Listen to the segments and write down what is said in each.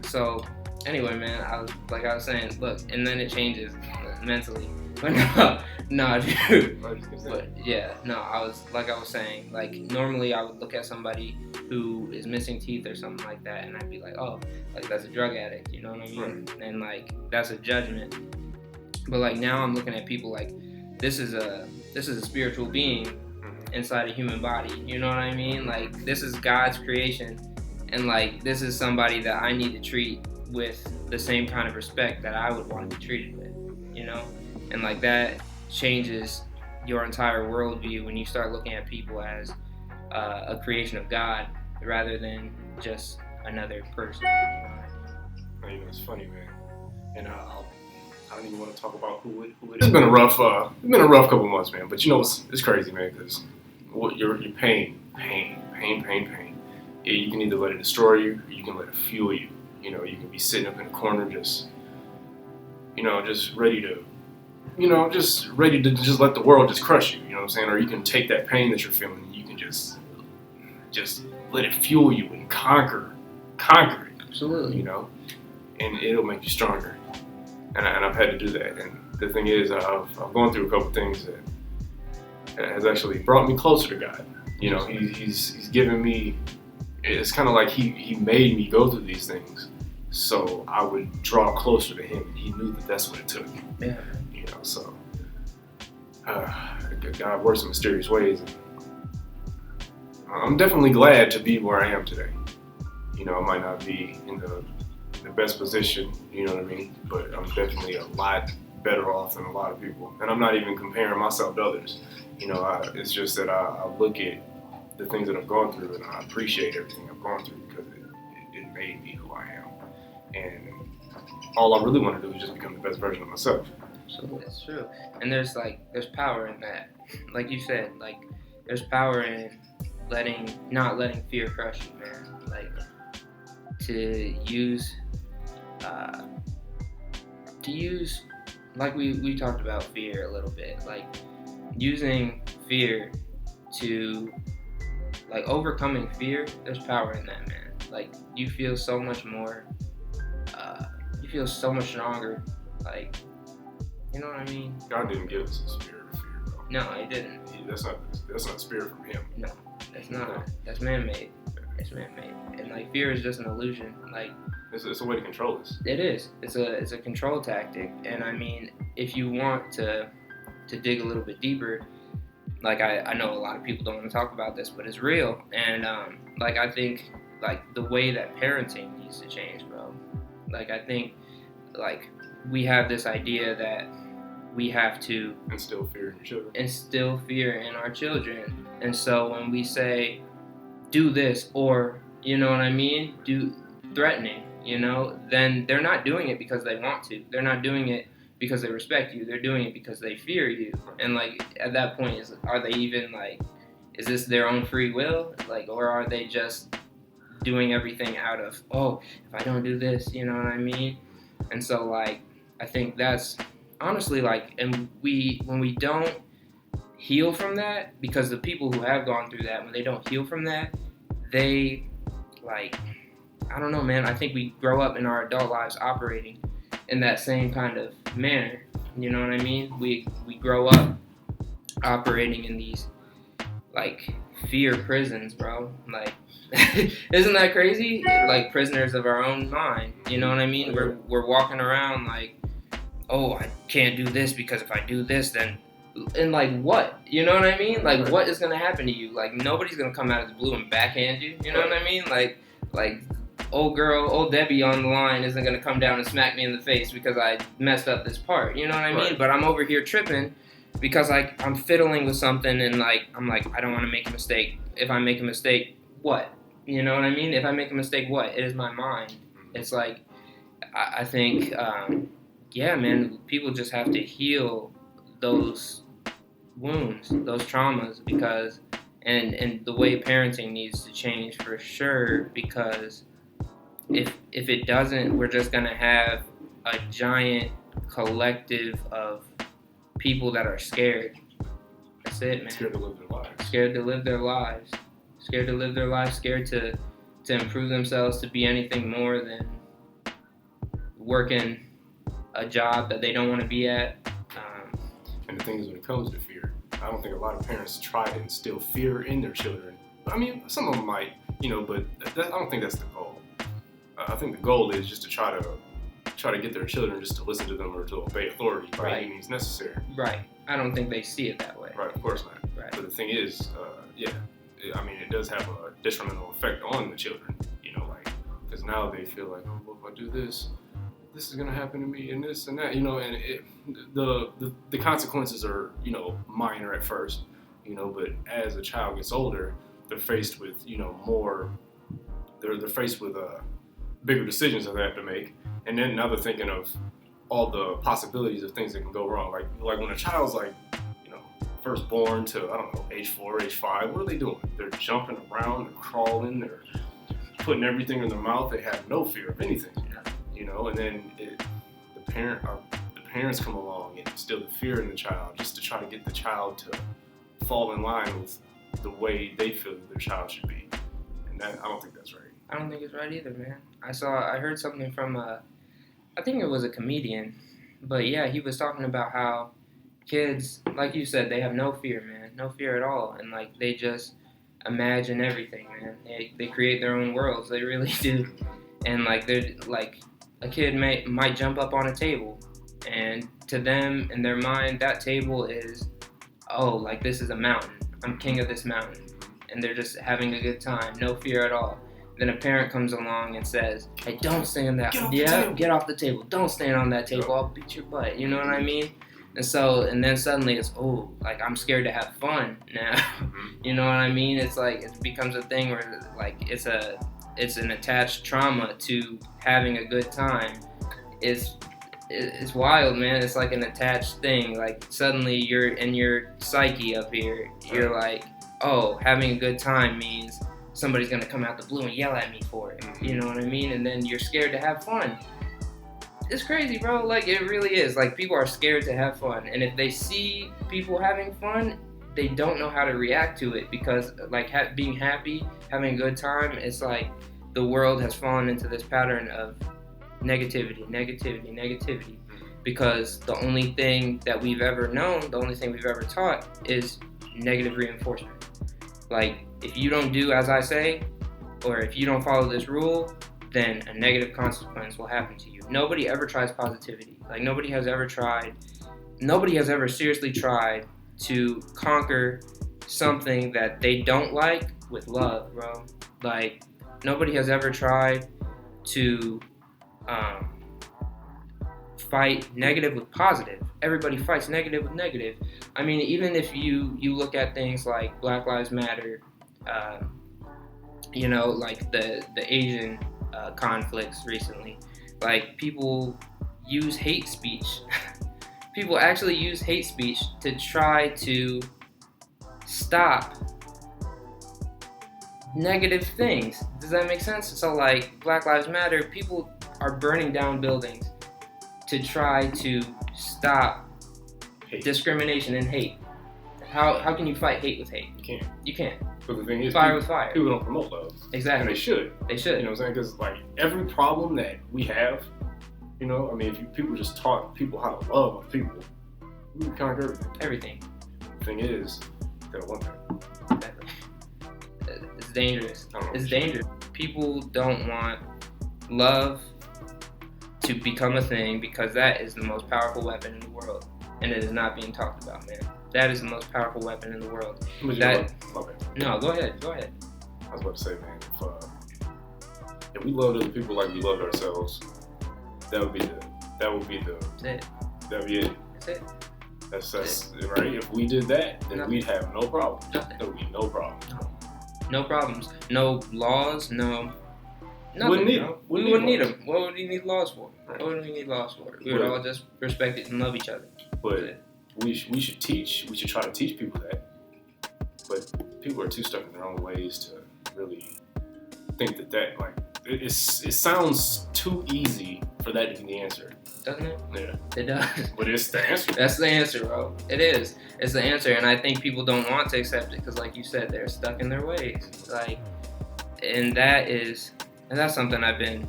So anyway, man, I was saying, look, and then it changes mentally. But no, no, dude. But yeah, no, I was saying, like normally I would look at somebody who is missing teeth or something like that, and I'd be like, oh, like that's a drug addict, you know what I mean? Right. And like that's a judgment. But like now I'm looking at people like this is a spiritual being inside a human body. You know what I mean? Like this is God's creation, and like this is somebody that I need to treat with the same kind of respect that I would want to be treated with. You know, and like that changes your entire worldview when you start looking at people as a creation of God rather than just another person. You know, it's funny, man, and I don't even want to talk about who it is. It's been a rough couple months, man. But you know, it's crazy, man, because you're pain. Yeah, you can either let it destroy you, or you can let it fuel you. You know, you can be sitting up in a corner, just ready to, just let the world just crush you. You know what I'm saying? Or you can take that pain that you're feeling, and you can just let it fuel you and conquer it. Absolutely. You know, and it'll make you stronger. And I've had to do that. And the thing is, I've gone through a couple things that has actually brought me closer to God. You know, he's given me. It's kind of like he made me go through these things, so I would draw closer to him. He knew that that's what it took. Yeah. You know, so God works in mysterious ways. And I'm definitely glad to be where I am today. You know, I might not be in the best position, you know what I mean? But I'm definitely a lot better off than a lot of people. And I'm not even comparing myself to others. You know, it's just that I look at the things that I've gone through and I appreciate everything I've gone through because it made me who I am. And all I really want to do is just become the best version of myself. So it's true. And there's power in that. Like you said, like there's power in not letting fear crush you, man. Like to use like we talked about fear a little bit, like using fear to like overcoming fear. There's power in that, man. Like you feel so much more you feel so much stronger, like, you know what I mean? God didn't give us a spirit of fear, bro. No, he didn't. That's not spirit from him. No, that's not. That's man-made. It's man-made. And like fear is just an illusion. Like it's a way to control us. It is. It's a control tactic. And I mean, if you want to dig a little bit deeper, like I know a lot of people don't want to talk about this, but it's real. And like I think like the way that parenting needs to change, bro. Like I think like we have this idea that we have to instill fear in your children. Instill fear in our children. And so when we say do this, or you know what I mean, do threatening, you know, then they're not doing it because they want to. They're not doing it because they respect you. They're doing it because they fear you. And like at that point, are they even like, is this their own free will? Like, or are they just doing everything out of, oh, if I don't do this, you know what I mean? And so like I think that's honestly like, and when we don't heal from that, because the people who have gone through that, when they don't heal from that, they like, I don't know, man, I think we grow up in our adult lives operating in that same kind of manner. You know what I mean? We grow up operating in these like fear prisons, bro. Like isn't that crazy? Like prisoners of our own mind. You know what I mean? We're walking around like, oh, I can't do this because if I do this, then, and like what? You know what I mean? Like what is gonna happen to you? Like nobody's gonna come out of the blue and backhand you. You know what I mean? Like old Debbie on the line isn't gonna come down and smack me in the face because I messed up this part. You know what I mean? Right. But I'm over here tripping because like I'm fiddling with something and like I'm like, I don't want to make a mistake. If I make a mistake, what? You know what I mean? If I make a mistake, what? It is my mind. It's like I think yeah, man, people just have to heal those wounds, those traumas, because and the way parenting needs to change for sure, because if it doesn't, we're just gonna have a giant collective of people that are scared. That's it, man. Scared to live their lives. Scared to live their lives. Scared to live their lives. Scared to improve themselves to be anything more than working a job that they don't want to be at. And the thing is, when it comes to fear, I don't think a lot of parents try to instill fear in their children. I mean, some of them might, but I don't think that's the goal. I think the goal is just to try to get their children just to listen to them or to obey authority by any means necessary. Right. I don't think they see it that way. Right, of course not. Right. But the thing is, it does have a detrimental effect on the children, because now they feel like, oh, well, if I do this is going to happen to me and this and that, and the consequences are, minor at first, but as a child gets older, they're faced with, they're faced with bigger decisions that they have to make. And then now they're thinking of all the possibilities of things that can go wrong. Like when a child's first born to, I don't know, age 4, age 5, what are they doing? They're jumping around, they're crawling, they're putting everything in their mouth. They have no fear of anything, and then the parents come along and instill the fear in the child just to try to get the child to fall in line with the way they feel that their child should be. And I don't think that's right. I don't think it's right either, man. I heard something from I think it was a comedian, but yeah, he was talking about how kids, like you said, they have no fear, man, no fear at all, and they just imagine everything, man. They create their own worlds, they really do, and they're a kid might jump up on a table, and to them in their mind that table is, this is a mountain. I'm king of this mountain, and they're just having a good time, no fear at all. Then a parent comes along and says, hey, don't stand on that. Get off the table. Don't stand on that table. I'll beat your butt. You know what I mean? And then suddenly it's, I'm scared to have fun now. You know what I mean? It's it becomes a thing where it's an attached trauma to having a good time. It's wild, man. It's like an attached thing. Suddenly you're in your psyche up here. You're having a good time means somebody's gonna come out the blue and yell at me for it. You know what I mean? And then you're scared to have fun. It's crazy, bro. It really is. People are scared to have fun, and if they see people having fun, they don't know how to react to it because, being happy, having a good time, it's the world has fallen into this pattern of negativity, because the only thing that we've ever known, the only thing we've ever taught is negative reinforcement. If you don't do as I say, or if you don't follow this rule, then a negative consequence will happen to you. Nobody ever tries positivity. Nobody has ever seriously tried to conquer something that they don't like with love, bro. Nobody has ever tried to fight negative with positive. Everybody fights negative with negative. I mean, even if you look at things like Black Lives Matter, the Asian conflicts recently, people use hate speech. People actually use hate speech to try to stop negative things. Does that make sense? So Black Lives Matter, people are burning down buildings to try to stop discrimination and hate. How can you fight hate with hate? You can't. But the thing is, fire with fire. People don't promote love. Exactly. And they should. They should. You know what I'm saying? Because every problem that we have, if people just taught people how to love other people, we would conquer everything. Everything. The thing is, they don't want that. Exactly. It's dangerous. It's dangerous. People don't want love to become a thing because that is the most powerful weapon in the world, and it is not being talked about, man. That is the most powerful weapon in the world. No, go ahead. I was about to say, man, if we loved other people like we loved ourselves, that would be it. That'd be it. That's it. That's right. If we did that, then we'd have no problems. There would be no problems. No problems. No laws. No. Nothing, we wouldn't need them. What would we need laws for? What would we need laws for? We would all just respect it and love each other. But we should try to teach people that. But people are too stuck in their own ways to really think that it sounds too easy for that to be the answer. Doesn't it? Yeah. It does. But it's the answer. That's the answer, bro. It is. It's the answer, and I think people don't want to accept it because, like you said, they're stuck in their ways. And that is And that's something I've been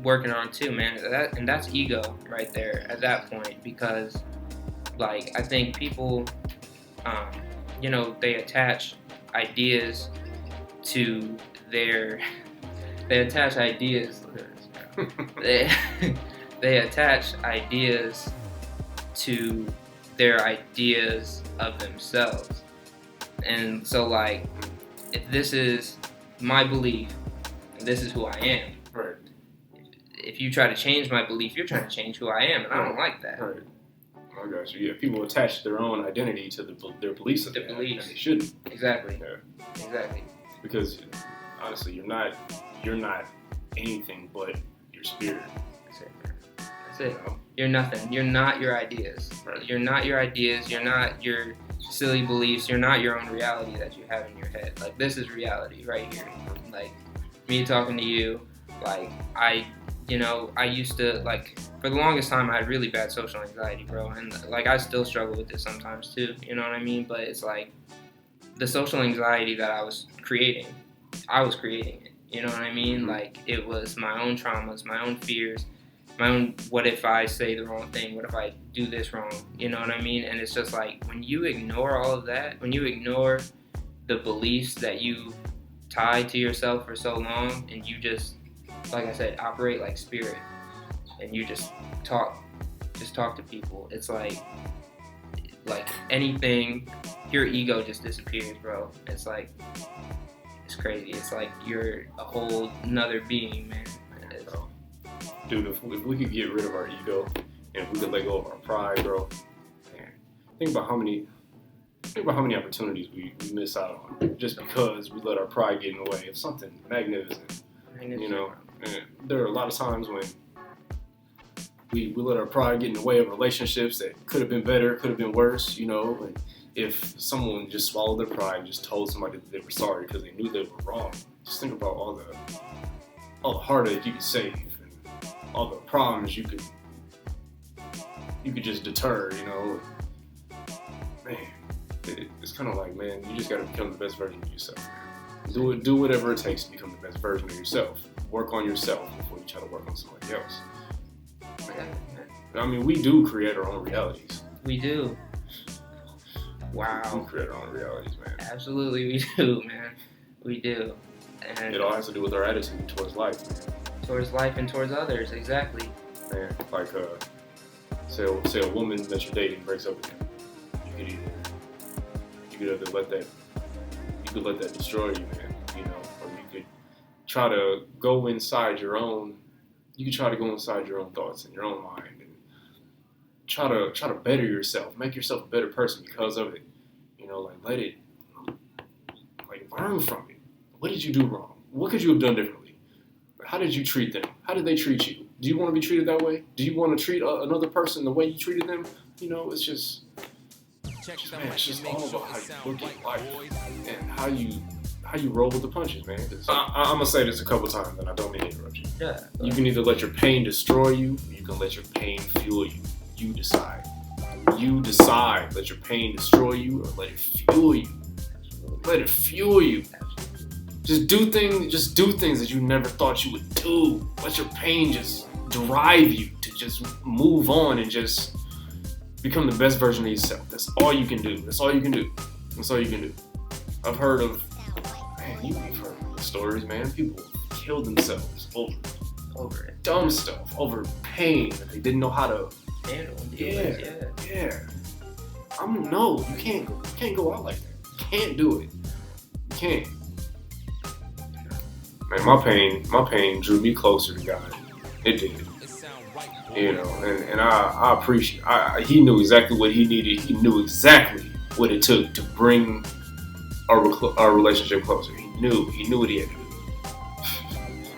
working on too, man. That's ego right there at that point, because like I think people, they attach ideas to their they attach ideas they, they attach ideas to their ideas of themselves. And so like, if this is my belief and this is who I am, Right. if you try to change my belief, you're trying to change who I am, and I don't like that. Right. I got you. Yeah, people attach their own identity to their beliefs, and they shouldn't. Exactly. Yeah. Exactly. Because honestly, you're not anything but your spirit. That's it. That's it. You're nothing. You're not your ideas. Right. You're not your ideas. You're not your silly beliefs. You're not your own reality that you have in your head. Like, this is reality right here. Like, me talking to you, like, I used to, like, for the longest time, I had really bad social anxiety, bro. And, like, I still struggle with it sometimes, too. You know what I mean? But it's like, the social anxiety that I was creating it. You know what I mean? Like, it was my own traumas, my own fears, my own, what if I say the wrong thing? What if I do this wrong? You know what I mean? And it's just like, when you ignore all of that, when you ignore the beliefs that you tied to yourself for so long, and you just, like I said, operate like spirit, and you just talk to people, it's like anything, your ego just disappears, bro. It's like, it's crazy. It's like you're a whole nother being, man. Dude, if we could get rid of our ego and if we could let go of our pride, bro, man, think about how many opportunities we miss out on just because we let our pride get in the way of something magnificent. You know, and there are a lot of times when we let our pride get in the way of relationships that could have been better, could have been worse, you know. And if someone just swallowed their pride and just told somebody that they were sorry because they knew they were wrong, just think about all the heartache you could save and all the problems you could just deter, you know. Man, it's kind of like, man, you just got to become the best version of yourself, man. Do whatever it takes to become the best version of yourself. Work on yourself before you try to work on somebody else. Man. I mean, we do create our own realities. We do. Wow. We create our own realities, man. Absolutely, we do, man. We do. And it all has to do with our attitude towards life, man. Towards life and towards others, exactly. Man, like, say a woman that you're dating breaks up with you. You could either let that destroy you, man. You know, or you could try to go inside your own. You could try to go inside your own thoughts and your own mind and try to better yourself, make yourself a better person because of it. You know, like learn from it. What did you do wrong? What could you have done differently? How did you treat them? How did they treat you? Do you want to be treated that way? Do you want to treat another person the way you treated them? You know, it's just all about how you look at life and how you roll with the punches, man. I'm gonna say this a couple times, and I don't mean to interrupt you. Yeah. You can either let your pain destroy you, or you can let your pain fuel you. You decide. You decide. Let your pain destroy you, or let it fuel you. Let it fuel you. Just do things that you never thought you would do. Let your pain just drive you to just move on and just become the best version of yourself. That's all you can do. That's all you can do. That's all you can do. I've heard of, man, you've heard of stories, man. People kill themselves over it. Dumb stuff, over pain that they didn't know how to handle. Yeah. No, you can't go out like that. You can't do it. You can't. Man, my pain drew me closer to God. It did. You know, and I appreciate. He knew exactly what he needed. He knew exactly what it took to bring our relationship closer. He knew what he had to do.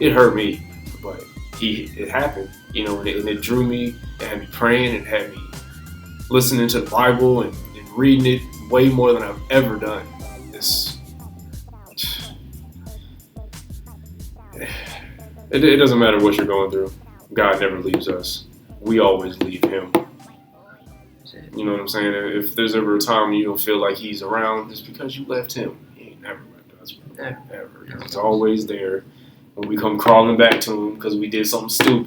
It hurt me, but it happened. You know, and it drew me. It had me praying. It had me listening to the Bible and reading it way more than I've ever done. It doesn't matter what you're going through. God never leaves us. We always leave Him. You know what I'm saying? If there's ever a time you don't feel like He's around, it's because you left Him. He ain't never left us. Never. He's always there when we come crawling back to them because we did something stupid.